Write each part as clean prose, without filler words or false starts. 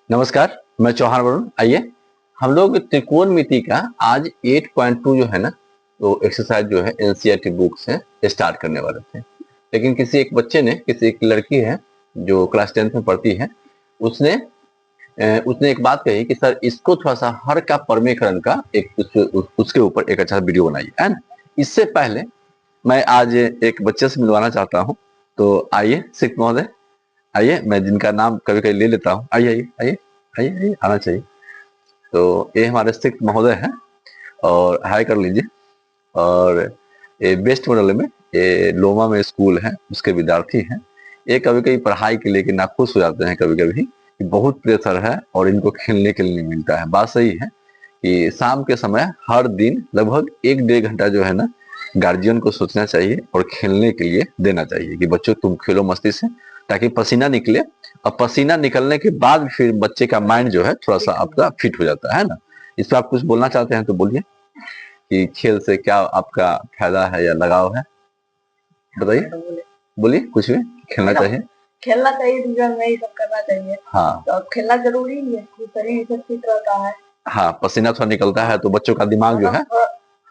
नमस्कार, मैं चौहान वरुण। आइए हम लोग त्रिकोणमिति का आज 8.2 जो है ना, तो एक्सरसाइज जो है एनसीईआरटी बुक से स्टार्ट करने वाले थे, लेकिन किसी एक बच्चे ने, किसी एक लड़की है जो क्लास 10th में पढ़ती है, उसने एक बात कही कि सर इसको थोड़ा सा हर का परमीकरण का उसके ऊपर एक अच्छा वीडियो बनाइए, है ना। इससे पहले मैं आज एक बच्चे से मिलवाना चाहता हूँ, तो आइए शिक्षक महोदय, आइए। मैं जिनका नाम कभी कभी ले लेता हूँ, आइए आइए आइए आइए आइए, आना चाहिए। तो ये हमारे शिक्षक महोदय हैं और हाय कर लीजिए। और ये वेस्ट मंडल में, ये लोमा में स्कूल है, उसके विद्यार्थी हैं। ये कभी कभी पढ़ाई के लेके नाखुश हो जाते हैं कभी कभी कि बहुत प्रेशर है और इनको खेलने के लिए नहीं मिलता है। बात सही है कि शाम के समय हर दिन लगभग 1-1.5 घंटा जो है ना, गार्जियन को सोचना चाहिए और खेलने के लिए देना चाहिए कि बच्चों तुम खेलो मस्ती से, ताकि पसीना निकले। और पसीना निकलने के बाद फिर बच्चे का माइंड जो है थोड़ा सा आपका फिट हो जाता है ना। इस पर आप कुछ बोलना चाहते हैं तो बोलिए कि खेल से क्या आपका फायदा है या लगाव है, बताइए। बोलिए कुछ भी। खेलना चाहिए, खेलना चाहिए, जीवन में ये सब करना चाहिए। हाँ, तो खेलना जरूरी है, शरीर सब ठीक रहता है। हाँ, पसीना थोड़ा निकलता है तो बच्चों का दिमाग जो है,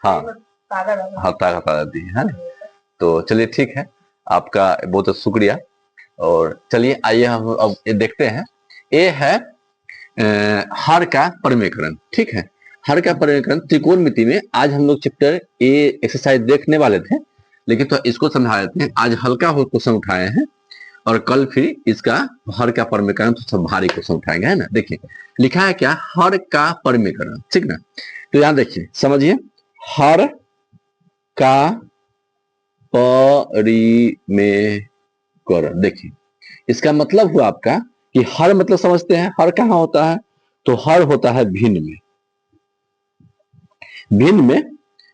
हाँ, ताकत आ जाती है ना। तो चलिए ठीक है, आपका बहुत बहुत शुक्रिया। और चलिए आइए हम अब ये देखते हैं। ये है हर का परमीकरण, ठीक है। हर का परमीकरण त्रिकोणमिति में आज हम लोग चैप्टर ए एक्सरसाइज देखने वाले थे, लेकिन तो इसको समझा देते हैं। आज हल्का क्वेश्चन उठाए हैं और कल फिर इसका हर का परमीकरण तो सब भारी क्वेश्चन उठाएंगे, है ना। देखिए लिखा है क्या, हर का परमीकरण, ठीक ना। तो यहां देखिए, समझिए, हर का परिमेकरण। देखिए इसका मतलब हुआ आपका कि हर मतलब समझते हैं, हर कहां होता है, तो हर होता है भिन्न में।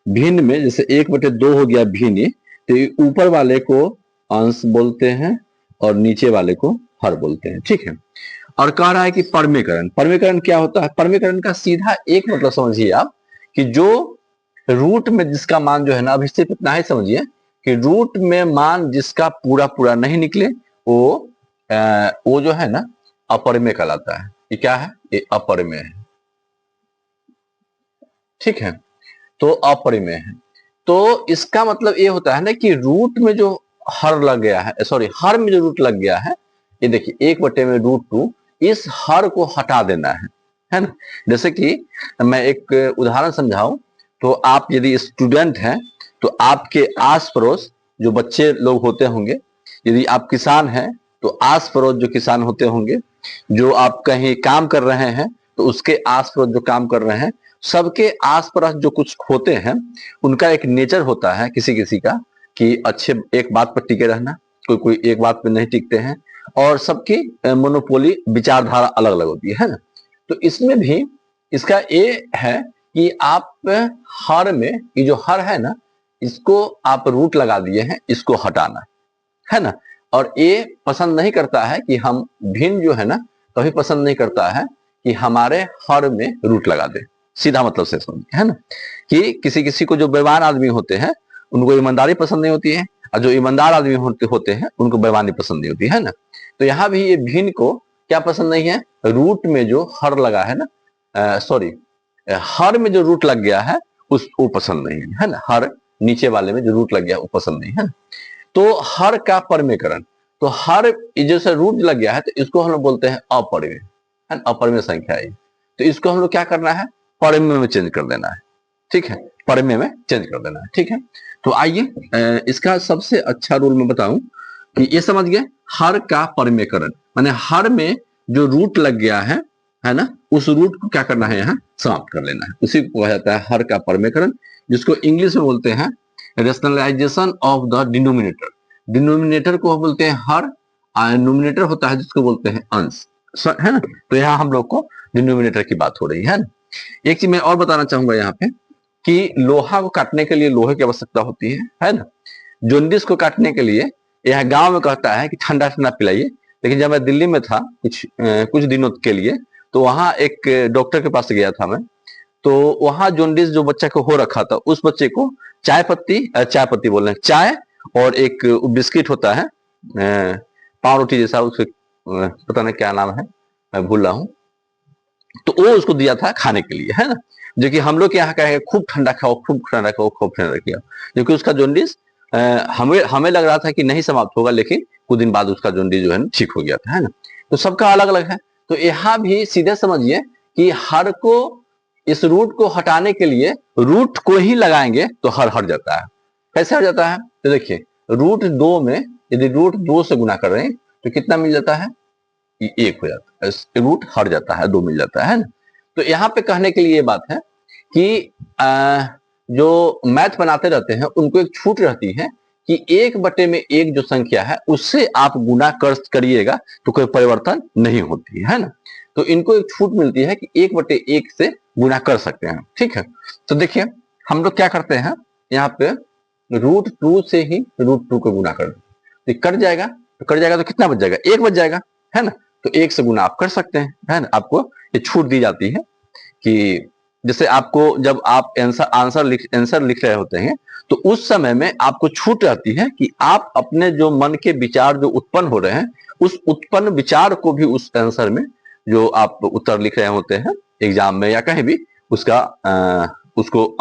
भिन्न में जैसे 1/2 हो गया भिन्न, तो ऊपर वाले को अंश बोलते हैं और नीचे वाले को हर बोलते हैं, ठीक है। और कह रहा है कि परमीकरण क्या होता है। परमीकरण का सीधा एक मतलब समझिए आप कि जो रूट में जिसका मान जो है ना, अभी सिर्फ इतना ही समझिए कि रूट में मान जिसका पूरा पूरा नहीं निकले वो जो है ना अपरिमेय कहलाता है। ये क्या है, ये अपरिमेय है, ठीक है। तो अपरिमेय है, तो इसका मतलब ये होता है ना कि रूट में जो हर लग गया है, सॉरी, हर में जो रूट लग गया है, ये देखिए 1/√2, इस हर को हटा देना है ना। जैसे कि मैं एक उदाहरण समझाऊं, तो आप यदि स्टूडेंट हैं तो आपके आस पड़ोस जो बच्चे लोग होते होंगे, यदि आप किसान हैं तो आस पड़ोस जो किसान होते होंगे, जो आप कहीं काम कर रहे हैं तो उसके आस पड़ोस जो काम कर रहे हैं, सबके आस पास जो कुछ होते हैं उनका एक नेचर होता है किसी किसी का कि अच्छे एक बात पर टिके रहना, कोई एक बात पर नहीं टिकते हैं, और सबकी मोनोपोली विचारधारा अलग अलग होती है ना। तो इसमें भी इसका ये है कि आप हर में, ये जो हर है ना, इसको आप रूट लगा दिए हैं, इसको हटाना है ना। और ये पसंद नहीं करता है कि हम भिन्न जो है ना, कभी पसंद नहीं करता है कि हमारे हर में रूट लगा दे। सीधा मतलब से समझिए, है ना, कि किसी किसी को जो बेईमान आदमी होते हैं उनको ईमानदारी पसंद नहीं होती है, और जो ईमानदार आदमी होते हैं उनको बेईमानी पसंद नहीं होती है ना। तो यहाँ भी ये भिन्न को क्या पसंद नहीं है, रूट में जो हर लगा है ना, सॉरी, हर में जो रूट लग गया है उस वो पसंद नहीं है ना। हर नीचे वाले में जो रूट लग गया वो पसंद नहीं है ना। तो हर का परमीकरण, तो हर जैसे रूट लग गया है तो इसको हम लोग बोलते हैं अपरिमेय, है ना, अपरिमेय संख्या है। तो इसको हम लोग क्या करना है, परिमेय में चेंज कर देना है, ठीक है, परिमेय में चेंज कर देना है, ठीक है। तो आइए इसका सबसे अच्छा रूल मैं बताऊं कि ये समझ गए, हर का परमीकरण माने हर में जो रूट लग गया है ना, उस रूट को क्या करना है, यहाँ समाप्त कर लेना है। उसी को कहा जाता है हर का परमीकरण, जिसको इंग्लिश में बोलते हैं rationalisation of the denominator. Denominator को बोलते हैं हर, नोमिनेटर होता है जिसको बोलते हैं अंश, है ना। तो यहाँ हम लोग को डिनोमिनेटर की बात हो रही है ना। एक चीज मैं और बताना चाहूंगा यहाँ पे कि लोहा को काटने के लिए लोहे की आवश्यकता होती है ना। जोंडिस को काटने के लिए यहाँ गांव में कहता है कि ठंडा ठंडा पिलाइए, लेकिन जब मैं दिल्ली में था कुछ दिनों के लिए, तो वहां एक डॉक्टर के पास गया था मैं, तो वहां जोंडिस जो बच्चा को हो रखा था, उस बच्चे को चाय पत्ती बोल रहे हैं, चाय और एक बिस्किट होता है, पाव रोटी जैसा, उसके पता नहीं क्या नाम है, मैं भूल रहा हूँ। तो वो उसको दिया था खाने के लिए, है ना, जो कि हम लोग के यहाँ कहेंगे खूब ठंडा खाओ, खूब ठंडा खाओ, खूब ठंडा खाओ, जो कि उसका जॉन्डिस हमें हमें लग रहा था कि नहीं समाप्त होगा, लेकिन कुछ दिन बाद उसका जॉन्डिस जो है ठीक हो गया था, है ना। तो सबका अलग अलग है। तो यहाँ भी सीधे समझिए कि हर को, इस रूट को हटाने के लिए रूट को ही लगाएंगे तो हर हट जाता है। कैसे हट जाता है? तो देखिए, रूट 2 में यदि रूट 2 से गुना कर रहे हैं तो कितना मिल जाता है? 1 हो जाता है, रूट हट जाता है, 2 मिल जाता है ना। तो यहाँ पे कहने के लिए ये बात है कि जो मैथ बनाते रहते हैं उनको एक छूट रहती है कि 1/1 जो संख्या है उससे आप गुना करिएगा तो कोई परिवर्तन नहीं होती है ना। तो इनको एक छूट मिलती है कि 1/1 से गुना कर सकते हैं, ठीक है। तो देखिए, हम लोग क्या करते हैं, यहाँ पे रूट 2 से ही रूट 2 को गुना कर दो, कट जाएगा, तो कट जाएगा तो कितना बच जाएगा? 1 बच जाएगा, है ना। तो 1 से गुना आप कर सकते हैं, है ना। आपको ये छूट दी जाती है कि जैसे आपको जब आप आंसर लिख रहे होते हैं तो उस समय में आपको छूट रहती है कि आप अपने जो मन के विचार जो उत्पन्न हो रहे हैं, उस उत्पन्न विचार को भी उस आंसर में जो आप उत्तर लिख रहे होते हैं एग्जाम में या कहीं भी, उसको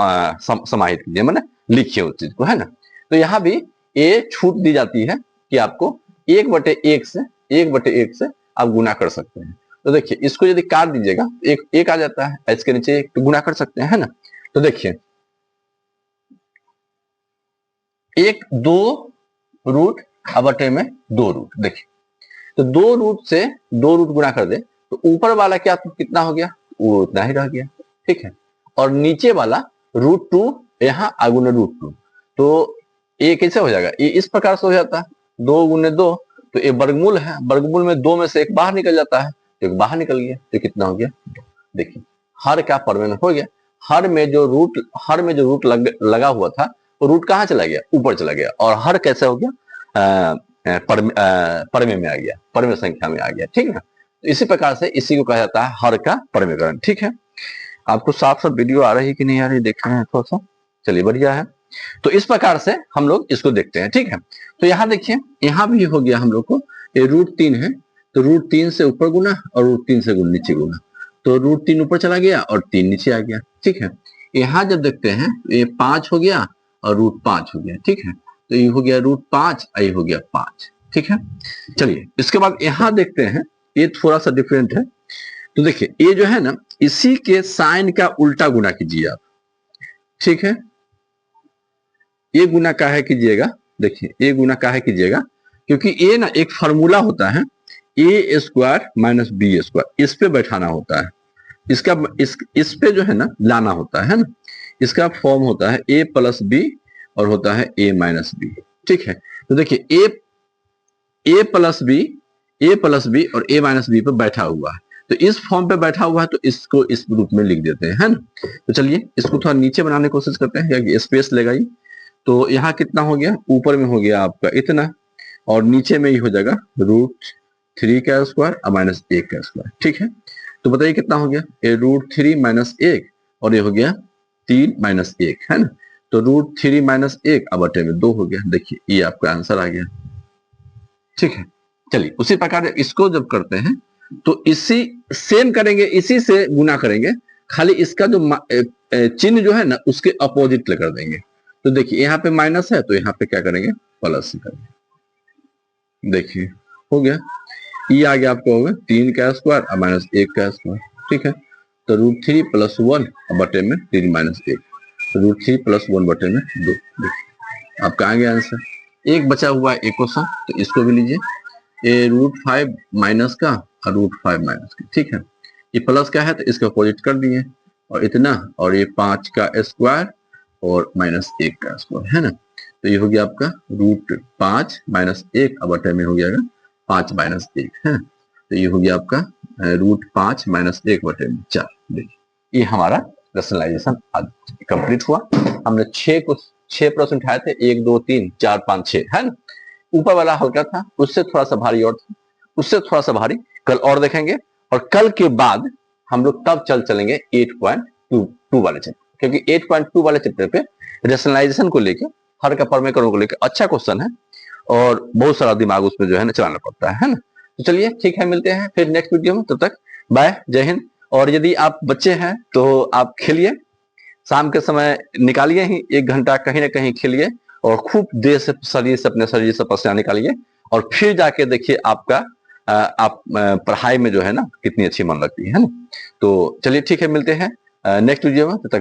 समाहित कीजिए, माने लिखिए उस चीज को, है ना। तो यहाँ भी ये छूट दी जाती है कि आपको 1/1 से आप गुना कर सकते हैं। तो देखिए, इसको यदि काट दीजिएगा, एक आ जाता है, इसके नीचे एक तो गुना कर सकते हैं, है ना। तो देखिए, 2 रूट बटे में 2 रूट, देखिए, तो 2 रूट से 2 रूट गुना कर दे तो ऊपर वाला क्या कितना हो गया? वो उतना ही रह गया, ठीक है। और नीचे वाला √2 यहाँ आगुने √2, तो ये कैसे हो जाएगा? ये इस प्रकार से हो जाता है, 2 गुने 2, तो ये वर्गमूल है, वर्गमूल में 2 में से एक बाहर निकल जाता है, तो एक बाहर निकल गया, तो कितना हो गया? देखिए, हर का परमेन हो गया। हर में जो रूट लगा हुआ था वो रूट कहाँ चला गया? ऊपर चला गया। और हर कैसे हो गया? परमे में आ गया, परमे संख्या में आ गया, ठीक है। तो इसी प्रकार से इसी को कहा जाता है हर का परमीकरण, ठीक है। आपको साफ साफ वीडियो आ रही है कि नहीं आ रही, देख रहे हैं थोड़ा सा? चलिए, बढ़िया है। तो इस प्रकार से हम लोग इसको देखते हैं, ठीक है। तो यहाँ देखिए, यहाँ भी हो गया हम लोग को, ये √3 है, तो √3 से ऊपर गुना और √3 से नीचे गुना, तो √3 ऊपर चला गया और 3 नीचे आ गया, ठीक है। यहाँ जब देखते हैं तो ये 5 हो गया और √5 हो गया, ठीक है। तो ये हो गया √5, ये हो गया 5, ठीक है। चलिए, इसके बाद यहाँ देखते हैं, ये थोड़ा सा डिफरेंट है। तो देखिए, ये जो है ना, इसी के साइन का उल्टा गुना कीजिए आप, ठीक है। ये गुना काहे कीजिएगा? देखिए, ये गुना काहे कीजिएगा? क्योंकि ये ना एक फॉर्मूला होता है, a² - b², इस पे बैठाना होता है, इसका इस पे जो है ना लाना होता है ना। इसका फॉर्म होता है a + b और होता है a - b, ठीक है। तो देखिए, a + b और a - b पे बैठा हुआ है, तो इस फॉर्म पे बैठा हुआ है, तो इसको इस रूप में लिख देते हैं, है ना। तो चलिए, इसको थोड़ा नीचे बनाने की कोशिश करते हैं, या स्पेस लेगा ही। तो यहाँ कितना हो गया? ऊपर में हो गया आपका इतना, और नीचे में ही हो जाएगा √3 का स्क्वायर और -1 का स्क्वायर, ठीक है। तो बताइए कितना हो गया? ये √3 - 1 और ये हो गया 3 - 1, है ना। तो √3 - 1 बटे में 2 हो गया। देखिए, ये आपका आंसर आ गया, ठीक है। चलिए, उसी प्रकार इसको जब करते हैं तो इसी सेम करेंगे, इसी से गुना करेंगे, खाली इसका जो चिन्ह जो है ना उसके अपोजिट कर देंगे। तो देखिए, यहाँ पे माइनस है तो यहाँ पे क्या करेंगे? प्लस करेंगे। देखिए, हो गया, ये आ गया आपको, होगा 3 का स्क्वायर और -1 का स्क्वायर, ठीक है। तो √3 + 1 बटे में 3 - 1, √3 + 1 बटे में 2। देखिए, आपका आ गया आंसर। एक बचा हुआ है एक क्वेश्चन, तो इसको भी लीजिए। ये √5 माइनस का और √5 माइनस का, ठीक है। ये प्लस का है तो इसका अपोजिट कर दिए, और इतना, और ये 5 का स्क्वायर और -1 का स्क्वायर, है ना। तो ये हो गया आपका √5 - 1 बटे में हो गया 5 - 1, है। तो ये हो गया आपका √5 - 1 बटे में 4। देखिए, ये हमारा रैशनलाइजेशन आज कंप्लीट हुआ। हमने 6 प्रश्न उठाए थे, 1 2 3 4 5 6, है ना। ऊपर वाला हल्का था, उससे थोड़ा सा भारी और था, उससे थोड़ा सा भारी कल और देखेंगे, और कल के बाद हम लोग तब चलेंगे 8.2 वाले चैप्टर, क्योंकि 8.2 वाले चैप्टर पे रैशनलाइजेशन को लेकर, हर का परमीकरण को लेकर अच्छा क्वेश्चन है, और बहुत सारा दिमाग उसमें जो है ना चलाना पड़ता है ना। तो चलिए ठीक है, मिलते हैं फिर नेक्स्ट वीडियो में, तब तक बाय, जय हिंद। और यदि आप बच्चे हैं तो आप खेलिए, शाम के समय निकालिए ही 1 घंटा कहीं ना कहीं खेलिए, और खूब देर से शरीर से, अपने शरीर से पसीना निकालिए, और फिर जाके देखिए आपका आप पढ़ाई में जो है ना कितनी अच्छी मन लगती है ना। तो चलिए ठीक है, मिलते हैं नेक्स्ट वीडियो में, तब तक